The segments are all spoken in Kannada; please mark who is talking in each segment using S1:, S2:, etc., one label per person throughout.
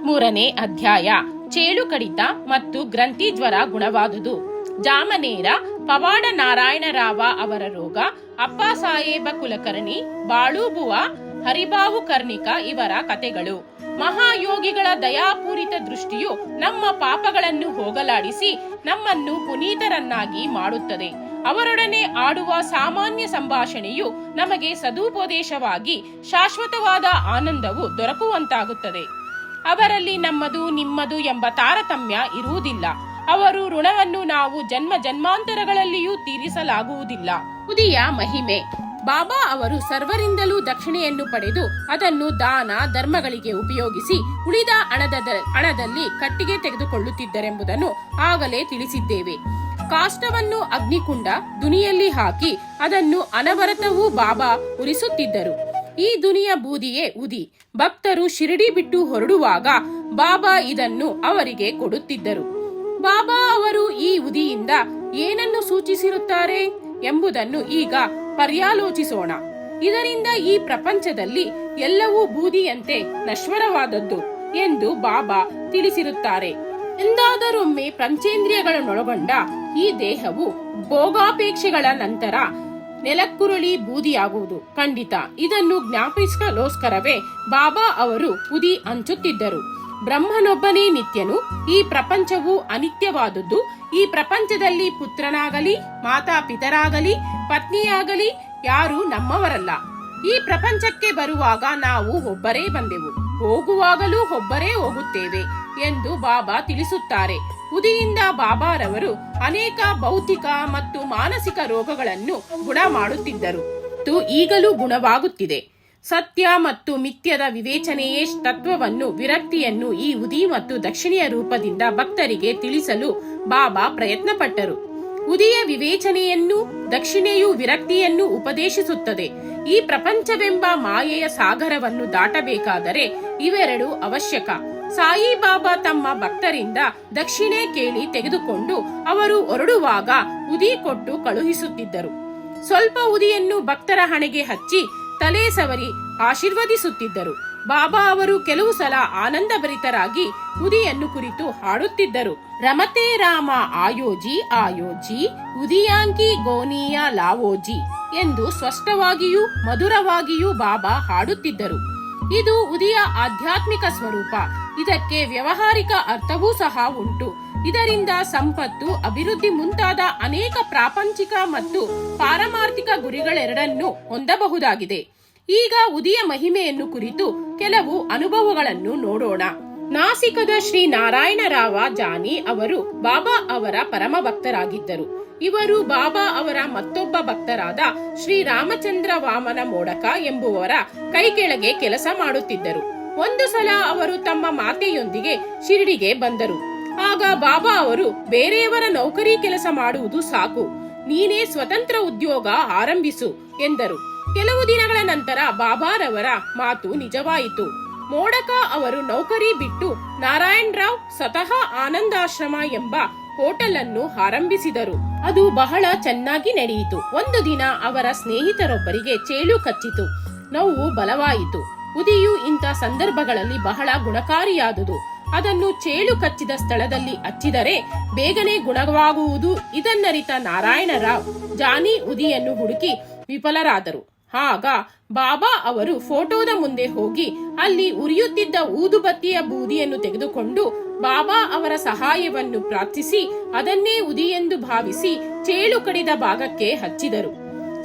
S1: 23ನೇ ಅಧ್ಯಾಯ ಚೇಳು ಕಡಿತ ಮತ್ತು ಗ್ರಂಥಿ ಜ್ವರ ಗುಣವಾದುದು. ಜಾಮನೇರ ಪವಾಡ ನಾರಾಯಣರಾವ ಅವರ ರೋಗ, ಅಪ್ಪಾಸಾಹೇಬ ಕುಲಕರ್ಣಿ, ಬಾಳುಬುವ, ಹರಿಬಾವು ಕರ್ಣಿಕ ಇವರ ಕಥೆಗಳು. ಮಹಾಯೋಗಿಗಳ ದಯಾಪೂರಿತ ದೃಷ್ಟಿಯು ನಮ್ಮ ಪಾಪಗಳನ್ನು ಹೋಗಲಾಡಿಸಿ ನಮ್ಮನ್ನು ಪುನೀತರನ್ನಾಗಿ ಮಾಡುತ್ತದೆ. ಅವರೊಡನೆ ಆಡುವ ಸಾಮಾನ್ಯ ಸಂಭಾಷಣೆಯು ನಮಗೆ ಸದುಪದೇಶವಾಗಿ ಶಾಶ್ವತವಾದ ಆನಂದವು ದೊರಕುವಂತಾಗುತ್ತದೆ. ಅವರಲ್ಲಿ ನಮ್ಮದು ನಿಮ್ಮದು ಎಂಬ ತಾರತಮ್ಯ ಇರುವುದಿಲ್ಲ. ಅವರು ಋಣವನ್ನು ನಾವು ಜನ್ಮ ಜನ್ಮಾಂತರಗಳಲ್ಲಿಯೂ ತೀರಿಸಲಾಗುವುದಿಲ್ಲ. ಉದಿಯ ಮಹಿಮೆ. ಬಾಬಾ ಅವರು ಸರ್ವರಿಂದಲೂ ದಕ್ಷಿಣೆಯನ್ನು ಪಡೆದು ಅದನ್ನು ದಾನ ಧರ್ಮಗಳಿಗೆ ಉಪಯೋಗಿಸಿ ಉಳಿದ ಹಣದಲ್ಲಿ ಕಟ್ಟಿಗೆ ತೆಗೆದುಕೊಳ್ಳುತ್ತಿದ್ದರೆಂಬುದನ್ನು ಆಗಲೇ ತಿಳಿಸಿದ್ದೇವೆ. ಕಾಷ್ಟವನ್ನು ಅಗ್ನಿಕುಂಡ ದುನಿಯಲ್ಲಿ ಹಾಕಿ ಅದನ್ನು ಅನವರತವೂ ಬಾಬಾ ಉರಿಸುತ್ತಿದ್ದರು. ಈ ದುನಿಯ ಬೂದಿಯೇ ಉದಿ. ಭಕ್ತರು ಶಿರಡಿ ಬಿಟ್ಟು ಹೊರಡುವಾಗ ಬಾಬಾ ಇದನ್ನು ಅವರಿಗೆ ಕೊಡುತ್ತಿದ್ದರು. ಬಾಬಾ ಅವರು ಈ ಉದಿಯಿಂದ ಏನನ್ನು ಸೂಚಿಸಿರುತ್ತಾರೆ ಎಂಬುದನ್ನು ಈಗ ಪರ್ಯಾಲೋಚಿಸೋಣ. ಇದರಿಂದ ಈ ಪ್ರಪಂಚದಲ್ಲಿ ಎಲ್ಲವೂ ಬೂದಿಯಂತೆ ನಶ್ವರವಾದದ್ದು ಎಂದು ಬಾಬಾ ತಿಳಿಸಿರುತ್ತಾರೆ. ಎಂದಾದರೊಮ್ಮೆ ಪಂಚೇಂದ್ರಿಯಗಳನ್ನೊಳಗೊಂಡ ಈ ದೇಹವು ಭೋಗಾಪೇಕ್ಷೆಗಳ ನಂತರ ನೆಲಕ್ಕುರುಳಿ ಬೂದಿಯಾಗುವುದು ಖಂಡಿತ. ಇದನ್ನು ಜ್ಞಾಪಿಸಲೋಸ್ಕರವೇ ಬಾಬಾ ಅವರು ಉದಿ ಹಂಚುತ್ತಿದ್ದರು. ಬ್ರಹ್ಮನೊಬ್ಬನೇ ನಿತ್ಯನು. ಈ ಪ್ರಪಂಚವು ಅನಿತ್ಯವಾದದ್ದು. ಈ ಪ್ರಪಂಚದಲ್ಲಿ ಪುತ್ರನಾಗಲಿ ಮಾತಾಪಿತರಾಗಲಿ ಪತ್ನಿಯಾಗಲಿ ಯಾರು ನಮ್ಮವರಲ್ಲ. ಈ ಪ್ರಪಂಚಕ್ಕೆ ಬರುವಾಗ ನಾವು ಒಬ್ಬರೇ ಬಂದೆವು, ಹೋಗುವಾಗಲೂ ಒಬ್ಬರೇ ಹೋಗುತ್ತೇವೆ ಎಂದು ಬಾಬಾ ತಿಳಿಸುತ್ತಾರೆ. ಉದಿಯಿಂದ ಬಾಬಾರವರು ಅನೇಕ ಭೌತಿಕ ಮತ್ತು ಮಾನಸಿಕ ರೋಗಗಳನ್ನು ಗುಣ ಮಾಡುತ್ತಿದ್ದರು. ಈಗಲೂ ಗುಣವಾಗುತ್ತಿದೆ. ಸತ್ಯ ಮತ್ತು ಮಿಥ್ಯದ ವಿವೇಚನೆಯೇ ತತ್ವವನ್ನು, ವಿರಕ್ತಿಯನ್ನು ಈ ಉದಿ ಮತ್ತು ದಕ್ಷಿಣೆಯ ರೂಪದಿಂದ ಭಕ್ತರಿಗೆ ತಿಳಿಸಲು ಬಾಬಾ ಪ್ರಯತ್ನ ಪಟ್ಟರು. ಉದಿಯ ವಿವೇಚನೆಯನ್ನು, ದಕ್ಷಿಣೆಯು ವಿರಕ್ತಿಯನ್ನು ಉಪದೇಶಿಸುತ್ತದೆ. ಈ ಪ್ರಪಂಚವೆಂಬ ಮಾಯೆಯ ಸಾಗರವನ್ನು ದಾಟಬೇಕಾದರೆ ಇವೆರಡು ಅವಶ್ಯಕ. ಸಾಯಿಬಾಬಾ ತಮ್ಮ ಭಕ್ತರಿಂದ ದಕ್ಷಿಣೆ ಕೇಳಿ ತೆಗೆದುಕೊಂಡು ಅವರು ಹೊರಡುವಾಗ ಉದಿ ಕೊಟ್ಟು ಕಳುಹಿಸುತ್ತಿದ್ದರು. ಸ್ವಲ್ಪ ಉದಿಯನ್ನು ಭಕ್ತರ ಹಣೆಗೆ ಹಚ್ಚಿ ತಲೆ ಸವರಿ ಆಶೀರ್ವದಿಸುತ್ತಿದ್ದರು. ಬಾಬಾ ಅವರು ಕೆಲವು ಸಲ ಆನಂದಭರಿತರಾಗಿ ಉದಿಯನ್ನು ಕುರಿತು ಹಾಡುತ್ತಿದ್ದರು. ರಮತೆ ರಾಮ ಆಯೋಜಿ ಆಯೋಜಿ ಉದಿಯಾಂಕಿ ಗೋನಿಯ ಲಾವೋಜಿ ಎಂದು ಸ್ಪಷ್ಟವಾಗಿಯೂ ಮಧುರವಾಗಿಯೂ ಬಾಬಾ ಹಾಡುತ್ತಿದ್ದರು. ಇದು ಉದಿಯ ಆಧ್ಯಾತ್ಮಿಕ ಸ್ವರೂಪ. ಇದಕ್ಕೆ ವ್ಯಾವಹಾರಿಕ ಅರ್ಥವೂ ಸಹ ಉಂಟು. ಇದರಿಂದ ಸಂಪತ್ತು, ಅಭಿವೃದ್ಧಿ ಮುಂತಾದ ಅನೇಕ ಪ್ರಾಪಂಚಿಕ ಮತ್ತು ಪಾರಮಾರ್ಥಿಕ ಗುರಿಗಳೆರಡನ್ನೂ ಹೊಂದಬಹುದಾಗಿದೆ. ಈಗ ಉದಿಯ ಮಹಿಮೆಯನ್ನು ಕುರಿತು ಕೆಲವು ಅನುಭವಗಳನ್ನು ನೋಡೋಣ. ನಾಸಿಕದ ಶ್ರೀ ನಾರಾಯಣರಾವ ಜಾನಿ ಅವರು ಬಾಬಾ ಅವರ ಪರಮ ಭಕ್ತರಾಗಿದ್ದರು. ಇವರು ಬಾಬಾ ಅವರ ಮತ್ತೊಬ್ಬ ಭಕ್ತರಾದ ಶ್ರೀ ರಾಮಚಂದ್ರ ವಾಮನ ಮೋಡಕ ಎಂಬುವವರ ಕೈ ಕೆಳಗೆ ಕೆಲಸ ಮಾಡುತ್ತಿದ್ದರು. ಒಂದು ಸಲ ಅವರು ತಮ್ಮ ಮಾತೆಯೊಂದಿಗೆ ಶಿರಡಿಗೆ ಬಂದರು. ಆಗ ಬಾಬಾ ಅವರು, ಬೇರೆಯವರ ನೌಕರಿ ಕೆಲಸ ಮಾಡುವುದು ಸಾಕು, ನೀನೇ ಸ್ವತಂತ್ರ ಉದ್ಯೋಗ ಆರಂಭಿಸು ಎಂದರು. ಕೆಲವು ದಿನಗಳ ನಂತರ ಬಾಬಾರವರ ಮಾತು ನಿಜವಾಯಿತು. ಮೋಡಕ ಅವರು ನೌಕರಿ ಬಿಟ್ಟು ನಾರಾಯಣ್ ರಾವ್ ಸ್ವತಃ ಆನಂದಾಶ್ರಮ ಎಂಬ ಹೋಟೆಲ್ ಅನ್ನು ಆರಂಭಿಸಿದರು. ಅದು ಬಹಳ ಚೆನ್ನಾಗಿ ನಡೆಯಿತು. ಒಂದು ದಿನ ಅವರ ಸ್ನೇಹಿತರೊಬ್ಬರಿಗೆ ಚೇಳು ಕಚ್ಚಿತು. ನೋವು ಬಲವಾಯಿತು. ಉದಿಯು ಇಂಥ ಸಂದರ್ಭಗಳಲ್ಲಿ ಬಹಳ ಗುಣಕಾರಿಯಾದುದು. ಅದನ್ನು ಚೇಳು ಕಚ್ಚಿದ ಸ್ಥಳದಲ್ಲಿ ಹಚ್ಚಿದರೆ ಬೇಗನೆ ಗುಣವಾಗುವುದು. ಇದನ್ನರಿತ ನಾರಾಯಣರಾವ್ ಜಾನಿ ಉದಿಯನ್ನು ಹುಡುಕಿ ವಿಫಲರಾದರು. ಆಗ ಬಾಬಾ ಅವರು ಫೋಟೋದ ಮುಂದೆ ಹೋಗಿ ಅಲ್ಲಿ ಉರಿಯುತ್ತಿದ್ದ ಊದುಬತ್ತಿಯ ಬೂದಿಯನ್ನು ತೆಗೆದುಕೊಂಡು ಬಾಬಾ ಅವರ ಸಹಾಯವನ್ನು ಪ್ರಾರ್ಥಿಸಿ ಅದನ್ನೇ ಉದಿಯೆಂದು ಭಾವಿಸಿ ಚೇಳು ಕಡಿದ ಭಾಗಕ್ಕೆ ಹಚ್ಚಿದರು.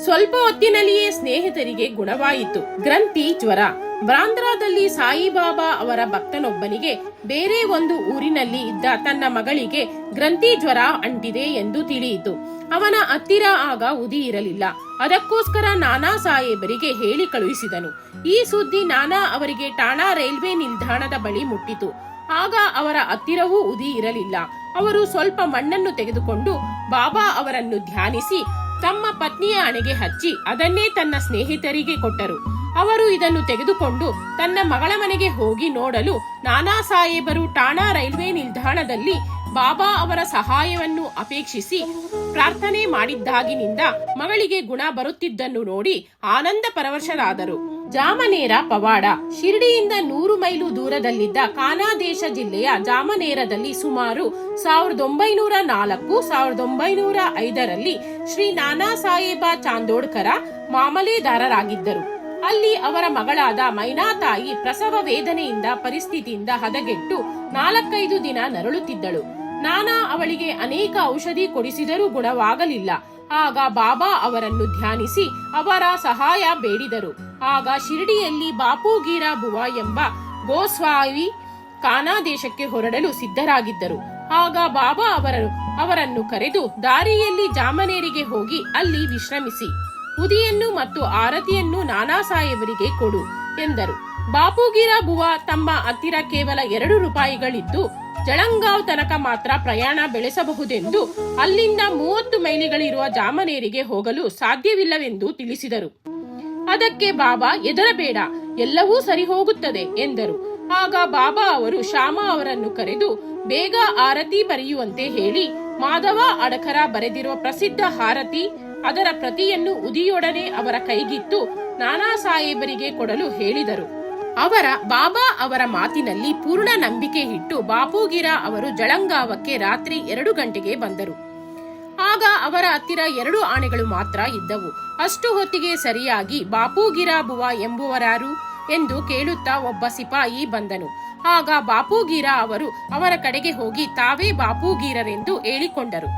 S1: ಸ್ವಲ್ಪ ಹೊತ್ತಿನಲ್ಲಿಯೇ ಸ್ನೇಹಿತರಿಗೆ ಗುಣವಾಯಿತು. ಗ್ರಂಥಿ ಜ್ವರ. ಬಾಂದ್ರಾದಲ್ಲಿ ಸಾಯಿಬಾಬಾ ಅವರ ಭಕ್ತನೊಬ್ಬನಿಗೆ ಬೇರೆ ಒಂದು ಊರಿನಲ್ಲಿ ಇದ್ದ ತನ್ನ ಮಗಳಿಗೆ ಗ್ರಂಥಿ ಜ್ವರ ಅಂಟಿದೆ ಎಂದು ತಿಳಿಯಿತು. ಅವನ ಹತ್ತಿರ ಆಗ ಉದಿ ಇರಲಿಲ್ಲ. ಅದಕ್ಕೋಸ್ಕರ ನಾನಾ ಸಾಹೇಬರಿಗೆ ಹೇಳಿ ಕಳುಹಿಸಿದನು. ಈ ಸುದ್ದಿ ನಾನಾ ಅವರಿಗೆ ಠಾಣಾ ರೈಲ್ವೆ ನಿಲ್ದಾಣದ ಬಳಿ ಮುಟ್ಟಿತು. ಆಗ ಅವರ ಹತ್ತಿರವೂ ಉದಿ ಇರಲಿಲ್ಲ. ಅವರು ಸ್ವಲ್ಪ ಮಣ್ಣನ್ನು ತೆಗೆದುಕೊಂಡು ಬಾಬಾ ಅವರನ್ನು ಧ್ಯಾನಿಸಿ ತಮ್ಮ ಪತ್ನಿಯ ಹಣೆಗೆ ಹಚ್ಚಿ ಅದನ್ನೇ ತನ್ನ ಸ್ನೇಹಿತರಿಗೆ ಕೊಟ್ಟರು. ಅವರು ಇದನ್ನು ತೆಗೆದುಕೊಂಡು ತನ್ನ ಮಗಳ ಮನೆಗೆ ಹೋಗಿ ನೋಡಲು ನಾನಾ ಸಾಹೇಬರು ಠಾಣಾ ರೈಲ್ವೆ ನಿಲ್ದಾಣದಲ್ಲಿ ಬಾಬಾ ಅವರ ಸಹಾಯವನ್ನು ಅಪೇಕ್ಷಿಸಿ ಪ್ರಾರ್ಥನೆ ಮಾಡಿದ್ದಾಗಿನಿಂದ ಮಗಳಿಗೆ ಗುಣ ಬರುತ್ತಿದ್ದನ್ನು ನೋಡಿ ಆನಂದ ಪರವಶರಾದರು. ಜಾಮನೇರ ಪವಾಡ. ಶಿರಡಿಯಿಂದ 100 ಮೈಲು ದೂರದಲ್ಲಿದ್ದ ಕಾನಾದೇಶ ಜಿಲ್ಲೆಯ ಜಾಮನೇರದಲ್ಲಿ ಸುಮಾರು 1904-1905ರಲ್ಲಿ ಶ್ರೀ ನಾನಾ ಸಾಹೇಬ ಚಾಂದೋಡ್ಕರ ಮಾಮಲೆದಾರರಾಗಿದ್ದರು. ಅಲ್ಲಿ ಅವರ ಮಗಳಾದ ಮೈನಾತಾಯಿ ಪ್ರಸವ ವೇದನೆಯಿಂದ ಪರಿಸ್ಥಿತಿಯಿಂದ ಹದಗೆಟ್ಟು 4-5 ದಿನ ನರಳುತ್ತಿದ್ದಳು. ನಾನಾ ಅವಳಿಗೆ ಅನೇಕ ಔಷಧಿ ಕೊಡಿಸಿದರೂ ಗುಣವಾಗಲಿಲ್ಲ. ಆಗ ಬಾಬಾ ಅವರನ್ನು ಧ್ಯಾನಿಸಿ ಅವರ ಸಹಾಯ ಬೇಡಿದರು. ಆಗ ಶಿರಡಿಯಲ್ಲಿ ಬಾಪೂಗೀರಾ ಬುವಾ ಎಂಬ ಗೋಸ್ವಾಮಿ ಕಾನಾದೇಶಕ್ಕೆ ಹೊರಡಲು ಸಿದ್ಧರಾಗಿದ್ದರು. ಆಗ ಬಾಬಾ ಅವರನ್ನು ಕರೆದು ದಾರಿಯಲ್ಲಿ ಜಾಮನೇರಿಗೆ ಹೋಗಿ ಅಲ್ಲಿ ವಿಶ್ರಮಿಸಿ ಉದಿಯನ್ನು ಮತ್ತು ಆರತಿಯನ್ನು ನಾನಾ ಸಾಹೇಬರಿಗೆ ಕೊಡು ಎಂದರು. ಬಾಪೂಗೀರಾ ಬುವಾ ತಮ್ಮ ಹತ್ತಿರ ಕೇವಲ 2 ರೂಪಾಯಿಗಳಿದ್ದು ಜಳಂಗಾಂವ್ ತನಕ ಮಾತ್ರ ಪ್ರಯಾಣ ಬೆಳೆಸಬಹುದೆಂದು ಅಲ್ಲಿಂದ 30 ಮೈಲಿಗಳಿರುವ ಜಾಮನೇರಿಗೆ ಹೋಗಲು ಸಾಧ್ಯವಿಲ್ಲವೆಂದು ತಿಳಿಸಿದರು. ಅದಕ್ಕೆ ಬಾಬಾ ಹೆದರಬೇಡ, ಎಲ್ಲವೂ ಸರಿ ಹೋಗುತ್ತದೆ ಎಂದರು. ಆಗ ಬಾಬಾ ಅವರು ಶ್ಯಾಮ ಅವರನ್ನು ಕರೆದು ಬೇಗ ಆರತಿ ಬರೆಯುವಂತೆ ಹೇಳಿ ಮಾಧವ ಅಡಕರ ಬರೆದಿರುವ ಪ್ರಸಿದ್ಧ ಆರತಿ ಅದರ ಪ್ರತಿಯನ್ನು ಉದಿಯೊಡನೆ ಅವರ ಕೈಗಿತ್ತು ನಾನಾ ಸಾಹೇಬರಿಗೆ ಕೊಡಲು ಹೇಳಿದರು. ಬಾಬಾ ಅವರ ಮಾತಿನಲ್ಲಿ ಪೂರ್ಣ ನಂಬಿಕೆ ಇಟ್ಟು ಬಾಪೂಗೀರಾ ಅವರು ಜಳಂಗಾವಕ್ಕೆ ರಾತ್ರಿ 2 ಗಂಟೆಗೆ ಬಂದರು. ಆಗ ಅವರ ಹತ್ತಿರ 2 ಆಣೆಗಳು ಮಾತ್ರ ಇದ್ದವು. ಅಷ್ಟು ಹೊತ್ತಿಗೆ ಸರಿಯಾಗಿ ಬಾಪೂಗೀರಾ ಬುವಾ ಎಂಬುವರಾರು ಎಂದು ಕೇಳುತ್ತಾ ಒಬ್ಬ ಸಿಪಾಯಿ ಬಂದನು. ಆಗ ಬಾಪೂಗೀರಾ ಅವರು ಅವರ ಕಡೆಗೆ ಹೋಗಿ ತಾವೇ ಬಾಪೂಗೀರರೆಂದು ಹೇಳಿಕೊಂಡರು.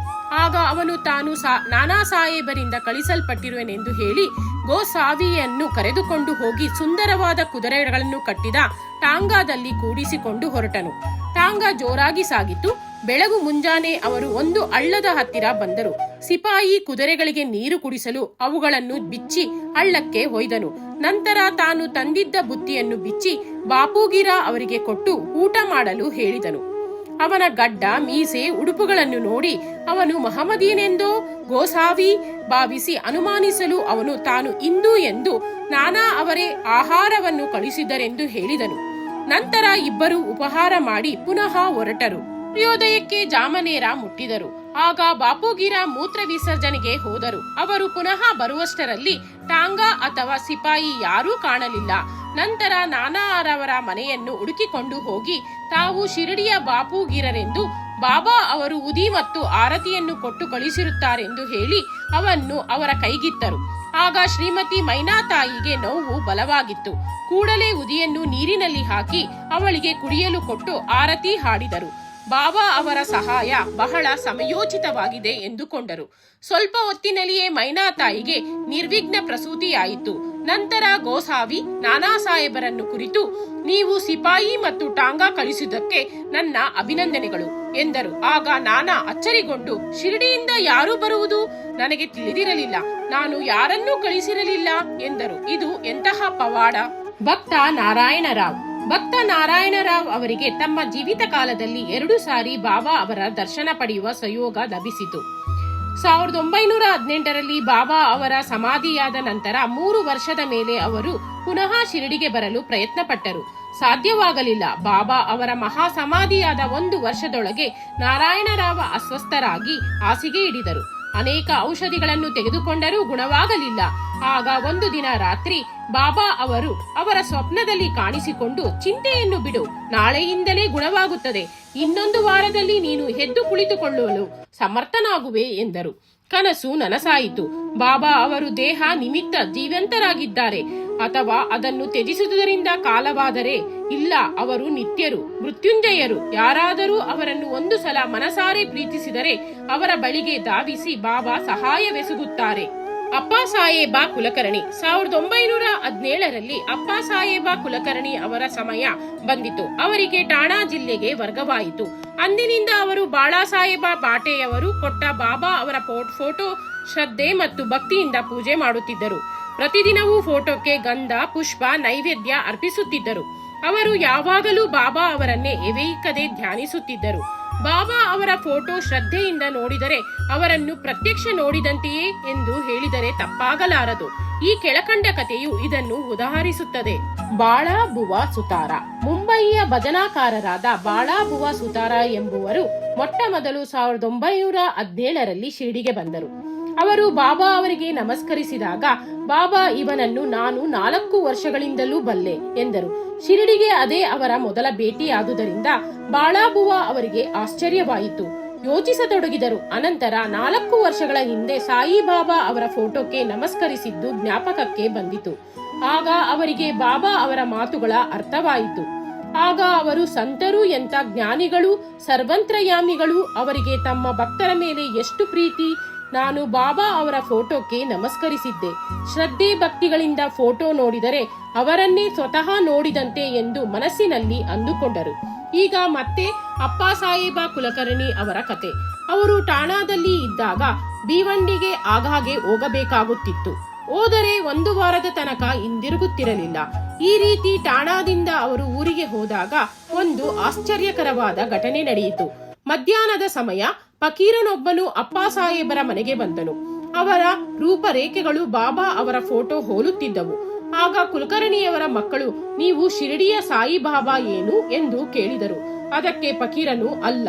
S1: ಆಗ ಅವನು ತಾನು ನಾನಾ ಸಾಹೇಬರಿಂದ ಕಳಿಸಲ್ಪಟ್ಟಿರುವೆನೆಂದು ಹೇಳಿ ಗೋಸಾವಿಯನ್ನು ಕರೆದುಕೊಂಡು ಹೋಗಿ ಸುಂದರವಾದ ಕುದುರೆಗಳನ್ನು ಕಟ್ಟಿದ ಟಾಂಗಾದಲ್ಲಿ ಕೂಡಿಸಿಕೊಂಡು ಹೊರಟನು. ಟಾಂಗಾ ಜೋರಾಗಿ ಸಾಗಿತು. ಬೆಳಗು ಮುಂಜಾನೆ ಅವರು ಒಂದು ಹಳ್ಳದ ಹತ್ತಿರ ಬಂದರು. ಸಿಪಾಯಿ ಕುದುರೆಗಳಿಗೆ ನೀರು ಕುಡಿಸಲು ಅವುಗಳನ್ನು ಬಿಚ್ಚಿ ಹಳ್ಳಕ್ಕೆ ಒಯ್ದನು. ನಂತರ ತಾನು ತಂದಿದ್ದ ಬುತ್ತಿಯನ್ನು ಬಿಚ್ಚಿ ಬಾಪೂಗೀರಾ ಅವರಿಗೆ ಕೊಟ್ಟು ಊಟ ಮಾಡಲು ಹೇಳಿದನು. ಅವನ ಗಡ್ಡ, ಮೀಸೆ, ಉಡುಪುಗಳನ್ನು ನೋಡಿ ಅವನು ಮಹಮ್ಮದೀನೆಂದೋ ಗೋಸಾವಿ ಭಾವಿಸಿ ಅನುಮಾನಿಸಲು ಅವನು ತಾನು ಹಿಂದೂ ಎಂದು ನಾನಾ ಅವರೇ ಆಹಾರವನ್ನು ಕಳಿಸಿದರೆಂದು ಹೇಳಿದನು. ನಂತರ ಇಬ್ಬರು ಉಪಹಾರ ಮಾಡಿ ಪುನಃ ಹೊರಟರು. ಸೂರ್ಯೋದಯಕ್ಕೆ ಜಾಮನೇರ ಮುಟ್ಟಿದರು. ಆಗ ಬಾಪೂಗೀರಾ ಮೂತ್ರ ವಿಸರ್ಜನೆಗೆ ಹೋದರು. ಅವರು ಪುನಃ ಬರುವಷ್ಟರಲ್ಲಿ ಟಾಂಗಾ ಅಥವಾ ಸಿಪಾಯಿ ಯಾರೂ ಕಾಣಲಿಲ್ಲ. ನಂತರ ನಾನಾರವರ ಮನೆಯನ್ನು ಹುಡುಕಿಕೊಂಡು ಹೋಗಿ ತಾವು ಶಿರಡಿಯ ಬಾಪೂಗೀರರೆಂದು ಬಾಬಾ ಅವರು ಉದಿ ಮತ್ತು ಆರತಿಯನ್ನು ಕೊಟ್ಟು ಕಳಿಸಿರುತ್ತಾರೆಂದು ಹೇಳಿ ಅವನ್ನು ಅವರ ಕೈಗಿತ್ತರು. ಆಗ ಶ್ರೀಮತಿ ಮೈನಾತಾಯಿಗೆ ನೋವು ಬಲವಾಗಿತ್ತು. ಕೂಡಲೇ ಉದಿಯನ್ನು ನೀರಿನಲ್ಲಿ ಹಾಕಿ ಅವಳಿಗೆ ಕುಡಿಯಲು ಕೊಟ್ಟು ಆರತಿ ಹಾಡಿದರು. ಬಾಬಾ ಅವರ ಸಹಾಯ ಬಹಳ ಸಮಯೋಚಿತವಾಗಿದೆ ಎಂದುಕೊಂಡರು. ಸ್ವಲ್ಪ ಹೊತ್ತಿನಲ್ಲಿಯೇ ಮೈನಾತಾಯಿಗೆ ನಿರ್ವಿಘ್ನ ಪ್ರಸೂತಿಯಾಯಿತು. ನಂತರ ಗೋಸಾವಿ ನಾನಾ ಸಾಹೇಬರನ್ನು ಕುರಿತು ನೀವು ಸಿಪಾಯಿ ಮತ್ತು ಟಾಂಗಾ ಕಳಿಸಿದ್ದಕ್ಕೆ ನನ್ನ ಅಭಿನಂದನೆಗಳು ಎಂದರು. ಆಗ ನಾನಾ ಅಚ್ಚರಿಗೊಂಡು ಶಿರಡಿಯಿಂದ ಯಾರು ಬರುವುದು ನನಗೆ ತಿಳಿದಿರಲಿಲ್ಲ, ನಾನು ಯಾರನ್ನೂ ಕಳಿಸಿರಲಿಲ್ಲ ಎಂದರು. ಇದು ಎಂತಹ ಪವಾಡ! ಭಕ್ತ ನಾರಾಯಣರಾವ್ ಅವರಿಗೆ ತಮ್ಮ ಜೀವಿತ ಕಾಲದಲ್ಲಿ 2 ಸಾರಿ ಬಾಬಾ ಅವರ ದರ್ಶನ ಪಡೆಯುವ ಸಂಯೋಗ ಲಭಿಸಿತು. 1918ರಲ್ಲಿ ಬಾಬಾ ಅವರ ಸಮಾಧಿಯಾದ ನಂತರ 3 ವರ್ಷದ ಮೇಲೆ ಅವರು ಪುನಃ ಶಿರಡಿಗೆ ಬರಲು ಪ್ರಯತ್ನ ಪಟ್ಟರು. ಸಾಧ್ಯವಾಗಲಿಲ್ಲ. ಬಾಬಾ ಅವರ ಮಹಾ ಸಮಾಧಿಯಾದ 1 ವರ್ಷದೊಳಗೆ ನಾರಾಯಣರಾವ್ ಅಸ್ವಸ್ಥರಾಗಿ ಹಾಸಿಗೆ ಹಿಡಿದರು. ಅನೇಕ ಔಷಧಿಗಳನ್ನು ತೆಗೆದುಕೊಂಡರೂ ಗುಣವಾಗಲಿಲ್ಲ. ಆಗ ಒಂದು ದಿನ ರಾತ್ರಿ ಬಾಬಾ ಅವರು ಅವರ ಸ್ವಪ್ನದಲ್ಲಿ ಕಾಣಿಸಿಕೊಂಡು ಚಿಂತೆಯನ್ನು ಬಿಡು, ನಾಳೆಯಿಂದಲೇ ಗುಣವಾಗುತ್ತದೆ, ಇನ್ನೊಂದು ವಾರದಲ್ಲಿ ನೀನು ಎದ್ದು ಕುಳಿತುಕೊಳ್ಳಲು ಸಮರ್ಥನಾಗುವೆ ಎಂದರು. ಕನಸು ನನಸಾಯಿತು. ಬಾಬಾ ಅವರು ದೇಹ ನಿಮಿತ್ತ ಜೀವಂತರಾಗಿದ್ದಾರೆ ಅಥವಾ ಅದನ್ನು ತ್ಯಜಿಸುವುದರಿಂದ ಕಾಲವಾದರೆ ಇಲ್ಲ, ಅವರು ನಿತ್ಯರು, ಮೃತ್ಯುಂಜಯರು. ಯಾರಾದರೂ ಅವರನ್ನು ಒಂದು ಸಲ ಮನಸಾರೆ ಪ್ರೀತಿಸಿದರೆ ಅವರ ಬಳಿಗೆ ಧಾವಿಸಿ ಬಾಬಾ ಸಹಾಯವೆಸಗುತ್ತಾರೆ. ಅಪ್ಪ ಸಾಹೇಬ ಕುಲಕರ್ಣಿ 1917ರಲ್ಲಿ ಅಪ್ಪ ಸಾಹೇಬ ಕುಲಕರ್ಣಿ ಅವರ ಸಮಯ ಬಂದಿತು. ಅವರಿಗೆ ಠಾಣಾ ಜಿಲ್ಲೆಗೆ ವರ್ಗವಾಯಿತು. ಅಂದಿನಿಂದ ಅವರು ಬಾಳಾ ಸಾಹೇಬ ಬಾಟೆಯವರು ಕೊಟ್ಟ ಬಾಬಾ ಅವರ ಫೋಟೋ ಶ್ರದ್ಧೆ ಮತ್ತು ಭಕ್ತಿಯಿಂದ ಪೂಜೆ ಮಾಡುತ್ತಿದ್ದರು. ಪ್ರತಿದಿನವೂ ಫೋಟೋಕ್ಕೆ ಗಂಧ, ಪುಷ್ಪ, ನೈವೇದ್ಯ ಅರ್ಪಿಸುತ್ತಿದ್ದರು. ಅವರು ಯಾವಾಗಲೂ ಬಾಬಾ ಅವರನ್ನೇ ಎವೆಯಿಕ್ಕದೆ ಧ್ಯಾನಿಸುತ್ತಿದ್ದರು. ಬಾಬಾ ಅವರ ಫೋಟೋ ಶ್ರದ್ಧೆಯಿಂದ ನೋಡಿದರೆ ಅವರನ್ನು ಪ್ರತ್ಯಕ್ಷ ನೋಡಿದಂತೆಯೇ ಎಂದು ಹೇಳಿದರೆ ತಪ್ಪಾಗಲಾರದು. ಈ ಕೆಳಕಂಡ ಕಥೆಯು ಇದನ್ನು ಉದಾಹರಿಸುತ್ತದೆ. ಬಾಳಾ ಬುವಾ ಸುತಾರ. ಮುಂಬಯಿಯ ಭಜನಾಕಾರರಾದ ಬಾಳಾ ಬುವಾ ಸುತಾರ ಎಂಬುವರು ಮೊಟ್ಟ ಮೊದಲು 1917ರಲ್ಲಿ ಶಿರಡಿಗೆ ಬಂದರು. ಅವರು ಬಾಬಾ ಅವರಿಗೆ ನಮಸ್ಕರಿಸಿದಾಗ ಬಾಬಾ ಇವನನ್ನು ನಾನು 4 ವರ್ಷಗಳಿಂದಲೂ ಬಲ್ಲೆ ಎಂದರು. ಶಿರಡಿಗೆ ಅದೇ ಅವರ ಮೊದಲ ಭೇಟಿಯಾದುದರಿಂದ ಬಾಳಾಬುವಾ ಅವರಿಗೆ ಆಶ್ಚರ್ಯವಾಯಿತು. ಯೋಚಿಸತೊಡಗಿದರು. ಅನಂತರ 4 ವರ್ಷಗಳ ಹಿಂದೆ ಸಾಯಿಬಾಬಾ ಅವರ ಫೋಟೋಕ್ಕೆ ನಮಸ್ಕರಿಸಿದ್ದು ಜ್ಞಾಪಕಕ್ಕೆ ಬಂದಿತು. ಆಗ ಅವರಿಗೆ ಬಾಬಾ ಅವರ ಮಾತುಗಳ ಅರ್ಥವಾಯಿತು. ಆಗ ಅವರು ಸಂತರು ಎಂಥ ಜ್ಞಾನಿಗಳು, ಸರ್ವಂತ್ರಯಾಮಿಗಳು, ಅವರಿಗೆ ತಮ್ಮ ಭಕ್ತರ ಮೇಲೆ ಎಷ್ಟು ಪ್ರೀತಿ. ನಾನು ಬಾಬಾ ಅವರ ಫೋಟೋಕ್ಕೆ ನಮಸ್ಕರಿಸಿದ್ದೆ. ಶ್ರದ್ಧೆ ಭಕ್ತಿಗಳಿಂದ ಫೋಟೋ ನೋಡಿದರೆ ಅವರನ್ನೇ ಸ್ವತಃ ನೋಡಿದಂತೆ ಎಂದು ಮನಸ್ಸಿನಲ್ಲಿ ಅಂದುಕೊಂಡರು. ಈಗ ಮತ್ತೆ ಅಪ್ಪ ಸಾಹೇಬ ಕುಲಕರ್ಣಿ ಅವರ ಕತೆ. ಅವರು ಠಾಣಾದಲ್ಲಿ ಇದ್ದಾಗ ಭೀವಂಡಿಗೆ ಆಗಾಗ್ಗೆ ಹೋಗಬೇಕಾಗುತ್ತಿತ್ತು. ಹೋದರೆ 1 ವಾರದ ತನಕ ಹಿಂದಿರುಗುತ್ತಿರಲಿಲ್ಲ. ಈ ರೀತಿ ಠಾಣಾದಿಂದ ಅವರು ಊರಿಗೆ ಹೋದಾಗ ಒಂದು ಆಶ್ಚರ್ಯಕರವಾದ ಘಟನೆ ನಡೆಯಿತು. ಮಧ್ಯಾಹ್ನದ ಸಮಯ ಫಕೀರನೊಬ್ಬನು ಅಪ್ಪ ಸಾಹೇಬರ ಮನೆಗೆ ಬಂದನು. ಅವರ ರೂಪರೇಖೆಗಳು ಬಾಬಾ ಅವರ ಫೋಟೋ ಹೋಲುತ್ತಿದ್ದವು. ಆಗ ಕುಲಕರ್ಣಿಯವರ ಮಕ್ಕಳು, ನೀವು ಶಿರಡಿಯ ಸಾಯಿಬಾಬಾ ಏನು ಎಂದು ಕೇಳಿದರು. ಅದಕ್ಕೆ ಫಕೀರನು, ಅಲ್ಲ,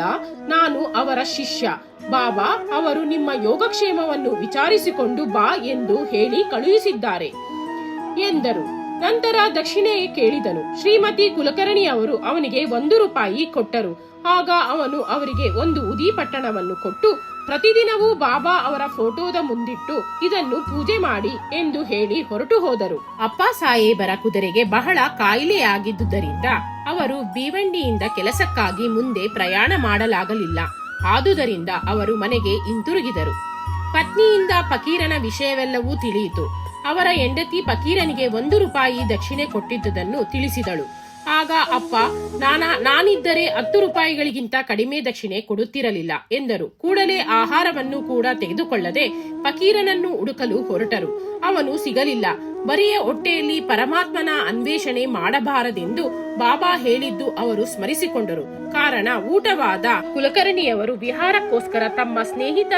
S1: ನಾನು ಅವರ ಶಿಷ್ಯ. ಬಾಬಾ ಅವರು ನಿಮ್ಮ ಯೋಗಕ್ಷೇಮವನ್ನು ವಿಚಾರಿಸಿಕೊಂಡು ಬಾ ಎಂದು ಹೇಳಿ ಕಳುಹಿಸಿದ್ದಾರೆ ಎಂದರು. ನಂತರ ದಕ್ಷಿಣೆ ಕೇಳಿದನು. ಶ್ರೀಮತಿ ಕುಲಕರ್ಣಿ ಅವರು ಅವನಿಗೆ 1 ರೂಪಾಯಿ ಕೊಟ್ಟರು. ಆಗ ಅವನು ಅವರಿಗೆ ಒಂದು ಉದಿಪಟ್ಟಣವನ್ನು ಕೊಟ್ಟು ಪ್ರತಿದಿನವೂ ಬಾಬಾ ಅವರ ಫೋಟೋದ ಮುಂದಿಟ್ಟು ಇದನ್ನು ಪೂಜೆ ಮಾಡಿ ಎಂದು ಹೇಳಿ ಹೊರಟು ಹೋದರು. ಅಪ್ಪ ಸಾಹೇಬರ ಕುದುರೆಗೆ ಬಹಳ ಕಾಯಿಲೆಯಾಗಿದ್ದುದರಿಂದ ಅವರು ಭೀವಂಡಿಯಿಂದ ಕೆಲಸಕ್ಕಾಗಿ ಮುಂದೆ ಪ್ರಯಾಣ ಮಾಡಲಾಗಲಿಲ್ಲ. ಆದುದರಿಂದ ಅವರು ಮನೆಗೆ ಹಿಂತಿರುಗಿದರು. ಪತ್ನಿಯಿಂದ ಫಕೀರನ ವಿಷಯವೆಲ್ಲವೂ ತಿಳಿಯಿತು. ಅವರ ಹೆಂಡತಿ ಫಕೀರನಿಗೆ 1 ರೂಪಾಯಿ ದಕ್ಷಿಣೆ ಕೊಟ್ಟಿದ್ದುದನ್ನು ತಿಳಿಸಿದಳು. ಆಗ ಅಪ್ಪ, ನಾನಿದ್ದರೆ 10 ರೂಪಾಯಿಗಳಿಗಿಂತ ಕಡಿಮೆ ದಕ್ಷಿಣೆ ಕೊಡುತ್ತಿರಲಿಲ್ಲ ಎಂದರು. ಕೂಡಲೇ ಆಹಾರವನ್ನು ಕೂಡ ತೆಗೆದುಕೊಳ್ಳದೆ ಫಕೀರನನ್ನು ಹುಡುಕಲು ಹೊರಟರು. ಅವನು ಸಿಗಲಿಲ್ಲ. ಬರಿಯ ಹೊಟ್ಟೆಯಲ್ಲಿ ಪರಮಾತ್ಮನ ಅನ್ವೇಷಣೆ ಮಾಡಬಾರದೆಂದು ಬಾಬಾ ಹೇಳಿದ್ದು ಅವರು ಸ್ಮರಿಸಿಕೊಂಡರು. ಕಾರಣ ಊಟವಾದ ಕುಲಕರ್ಣಿಯವರು ವಿಹಾರಕ್ಕೋಸ್ಕರ ತಮ್ಮ ಸ್ನೇಹಿತ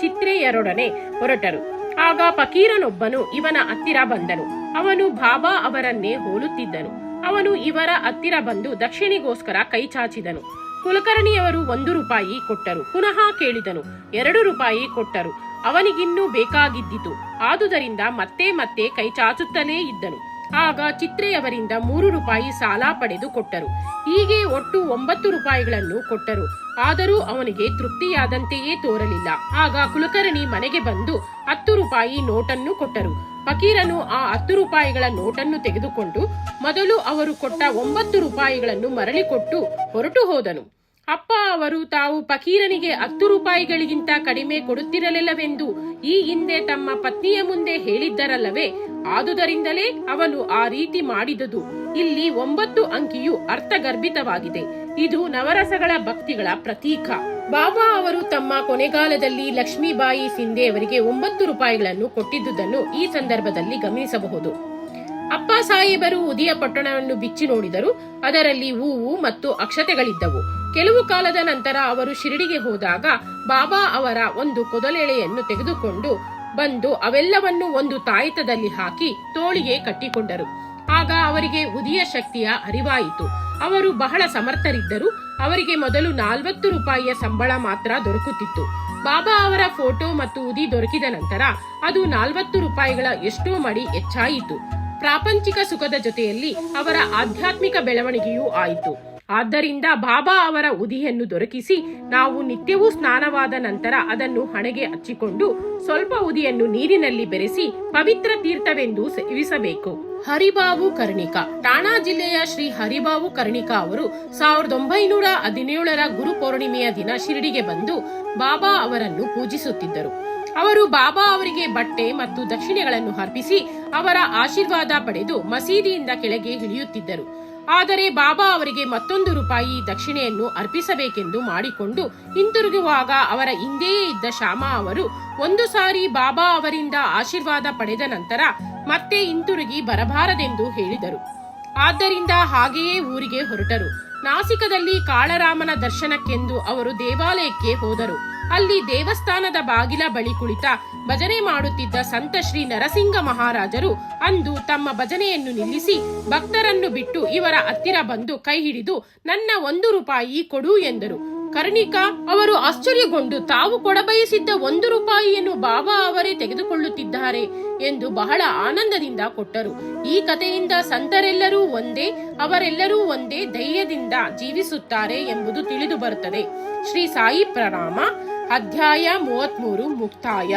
S1: ಚಿತ್ರೆಯರೊಡನೆ ಹೊರಟರು. ಆಗ ಫಕೀರನೊಬ್ಬನು ಇವನ ಹತ್ತಿರ ಬಂದನು. ಅವನು ಬಾಬಾ ಅವರನ್ನೇ ಹೋಲುತ್ತಿದ್ದನು. ಅವನು ಇವರ ಹತ್ತಿರ ಬಂದು ದಕ್ಷಿಣೆಗೋಸ್ಕರ ಕೈ ಚಾಚಿದನು. ಕುಲಕರ್ಣಿಯವರು 1 ರೂಪಾಯಿ ಕೊಟ್ಟರು. ಪುನಃ ಕೇಳಿದನು. 2 ರೂಪಾಯಿ ಕೊಟ್ಟರು. ಅವನಿಗಿನ್ನೂ ಬೇಕಾಗಿದ್ದಿತು. ಆದುದರಿಂದ ಮತ್ತೆ ಮತ್ತೆ ಕೈ ಚಾಚುತ್ತಲೇ ಇದ್ದನು. ಆಗ ಚಿತ್ರೆಯವರಿಂದ 3 ರೂಪಾಯಿ ಸಾಲ ಪಡೆದು ಕೊಟ್ಟರು. ಹೀಗೆ ಒಟ್ಟು 9 ರೂಪಾಯಿಗಳನ್ನು ಕೊಟ್ಟರು. ಆದರೂ ಅವನಿಗೆ ತೃಪ್ತಿಯಾದಂತೆಯೇ ತೋರಲಿಲ್ಲ. ಆಗ ಕುಲಕರ್ಣಿ ಮನೆಗೆ ಬಂದು 10 ರೂಪಾಯಿ ನೋಟನ್ನು ಕೊಟ್ಟರು. ಫಕೀರನು ಆ 10 ರೂಪಾಯಿಗಳ ನೋಟನ್ನು ತೆಗೆದುಕೊಂಡು ಮೊದಲು ಅವರು ಕೊಟ್ಟ 9 ರೂಪಾಯಿಗಳನ್ನು ಮರಳಿ ಕೊಟ್ಟು ಹೊರಟು ಹೋದನು. ಅಪ್ಪ ಅವರು ತಾವು ಫಕೀರನಿಗೆ 10 ರೂಪಾಯಿಗಳಿಗಿಂತ ಕಡಿಮೆ ಕೊಡುತ್ತಿರಲಿಲ್ಲವೆಂದು ಈ ಹಿಂದೆ ತಮ್ಮ ಪತ್ನಿಯ ಮುಂದೆ ಹೇಳಿದ್ದರಲ್ಲವೇ. ಆದುದರಿಂದಲೇ ಅವನು ಆ ರೀತಿ ಮಾಡಿದುದು. ಇಲ್ಲಿ 9 ಅಂಕಿಯು ಅರ್ಥಗರ್ಭಿತವಾಗಿದೆ. ಇದು ನವರಸಗಳ ಭಕ್ತಿಗಳ ಪ್ರತೀಕ. ಬಾಬಾ ಅವರು ತಮ್ಮ ಕೊನೆಗಾಲದಲ್ಲಿ ಲಕ್ಷ್ಮೀಬಾಯಿ ಸಿಂಧೆ ಅವರಿಗೆ 9 ರೂಪಾಯಿಗಳನ್ನು ಕೊಟ್ಟಿದ್ದುದನ್ನು ಈ ಸಂದರ್ಭದಲ್ಲಿ ಗಮನಿಸಬಹುದು. ಅಪ್ಪ ಸಾಹೇಬರು ಉದಿಯ ಪಟ್ಟಣವನ್ನು ಬಿಚ್ಚಿ ನೋಡಿದರು. ಅದರಲ್ಲಿ ಹೂವು ಮತ್ತು ಅಕ್ಷತೆಗಳಿದ್ದವು. ಕೆಲವು ಕಾಲದ ನಂತರ ಅವರು ಶಿರಡಿಗೆ ಹೋದಾಗ ಬಾಬಾ ಅವರ ಒಂದು ಕೊದಲೆಳೆಯನ್ನು ತೆಗೆದುಕೊಂಡು ಬಂದು ಅವೆಲ್ಲವನ್ನು ಒಂದು ತಾಯಿತದಲ್ಲಿ ಹಾಕಿ ತೋಳಿಗೆ ಕಟ್ಟಿಕೊಂಡರು. ಆಗ ಅವರಿಗೆ ಉದಿಯ ಶಕ್ತಿಯ ಅರಿವಾಯಿತು. ಅವರು ಬಹಳ ಸಮರ್ಥರಿದ್ದರು. ಅವರಿಗೆ ಮೊದಲು 40 ರೂಪಾಯಿಯ ಸಂಬಳ ಮಾತ್ರ ದೊರಕುತ್ತಿತ್ತು. ಬಾಬಾ ಅವರ ಫೋಟೋ ಮತ್ತು ಉದಿ ದೊರಕಿದ ನಂತರ ಅದು 40 ರೂಪಾಯಿಗಳ ಎಷ್ಟೋ ಮಡಿ ಹೆಚ್ಚಾಯಿತು. ಪ್ರಾಪಂಚಿಕ ಸುಖದ ಜೊತೆಯಲ್ಲಿ ಅವರ ಆಧ್ಯಾತ್ಮಿಕ ಬೆಳವಣಿಗೆಯೂ ಆಯಿತು. ಆದ್ದರಿಂದ ಬಾಬಾ ಅವರ ಉದಿಯನ್ನು ದೊರಕಿಸಿ ನಾವು ನಿತ್ಯವೂ ಸ್ನಾನವಾದ ನಂತರ ಅದನ್ನು ಹಣೆಗೆ ಹಚ್ಚಿಕೊಂಡು ಸ್ವಲ್ಪ ಉದಿಯನ್ನು ನೀರಿನಲ್ಲಿ ಬೆರೆಸಿ ಪವಿತ್ರ ತೀರ್ಥವೆಂದು ಸೇವಿಸಬೇಕು. ಹರಿಬಾವು ಕರ್ಣಿಕ. ಠಾಣಾ ಜಿಲ್ಲೆಯ ಶ್ರೀ ಹರಿಬಾವು ಕರ್ಣಿಕ ಅವರು 1917ರ ಗುರು ಪೌರ್ಣಿಮೆಯ ದಿನ ಶಿರಡಿಗೆ ಬಂದು ಬಾಬಾ ಅವರನ್ನು ಪೂಜಿಸುತ್ತಿದ್ದರು. ಅವರು ಬಾಬಾ ಅವರಿಗೆ ಬಟ್ಟೆ ಮತ್ತು ದಕ್ಷಿಣೆಗಳನ್ನು ಅರ್ಪಿಸಿ ಅವರ ಆಶೀರ್ವಾದ ಪಡೆದು ಮಸೀದಿಯಿಂದ ಕೆಳಗೆ ಇಳಿಯುತ್ತಿದ್ದರು. ಆದರೆ ಬಾಬಾ ಅವರಿಗೆ ಮತ್ತೊಂದು ರೂಪಾಯಿ ದಕ್ಷಿಣೆಯನ್ನು ಅರ್ಪಿಸಬೇಕೆಂದು ಮಾಡಿಕೊಂಡು ಹಿಂತಿರುಗುವಾಗ ಅವರ ಹಿಂದೆಯೇ ಇದ್ದ ಶ್ಯಾಮ ಅವರು ಒಂದು ಸಾರಿ ಬಾಬಾ ಅವರಿಂದ ಆಶೀರ್ವಾದ ಪಡೆದ ನಂತರ ಮತ್ತೆ ಹಿಂತಿರುಗಿ ಬರಬಾರದೆಂದು ಹೇಳಿದರು. ಆದ್ದರಿಂದ ಹಾಗೆಯೇ ಊರಿಗೆ ಹೊರಟರು. ನಾಸಿಕದಲ್ಲಿ ಕಾಳರಾಮನ ದರ್ಶನಕ್ಕೆಂದು ಅವರು ದೇವಾಲಯಕ್ಕೆ ಹೋದರು. ಅಲ್ಲಿ ದೇವಸ್ಥಾನದ ಬಾಗಿಲ ಬಳಿ ಕುಳಿತ ಭಜನೆ ಮಾಡುತ್ತಿದ್ದ ಸಂತ ಶ್ರೀ ನರಸಿಂಹ ಮಹಾರಾಜರು ಅಂದು ತಮ್ಮ ಭಜನೆಯನ್ನು ನಿಲ್ಲಿಸಿ ಭಕ್ತರನ್ನು ಬಿಟ್ಟು ಇವರ ಹತ್ತಿರ ಬಂದು ಕೈ ಹಿಡಿದು ನನ್ನ 1 ರೂಪಾಯಿ ಕೊಡು ಎಂದರು. ಕರ್ಣಿಕ ಅವರು ಆಶ್ಚರ್ಯಗೊಂಡು ತಾವು ಕೊಡಬಯಸಿದ್ದ 1 ರೂಪಾಯಿಯನ್ನು ಬಾಬಾ ಅವರೇ ತೆಗೆದುಕೊಳ್ಳುತ್ತಿದ್ದಾರೆ ಎಂದು ಬಹಳ ಆನಂದದಿಂದ ಕೊಟ್ಟರು. ಈ ಕಥೆಯಿಂದ ಸಂತರೆಲ್ಲರೂ ಒಂದೇ, ಅವರೆಲ್ಲರೂ ಒಂದೇ ಧೈರ್ಯದಿಂದ ಜೀವಿಸುತ್ತಾರೆ ಎಂಬುದು ತಿಳಿದು ಬರುತ್ತದೆ. ಶ್ರೀ ಸಾಯಿ ಪ್ರಣಾಮ. ಅಧ್ಯಾಯ 33 ಮುಕ್ತಾಯ.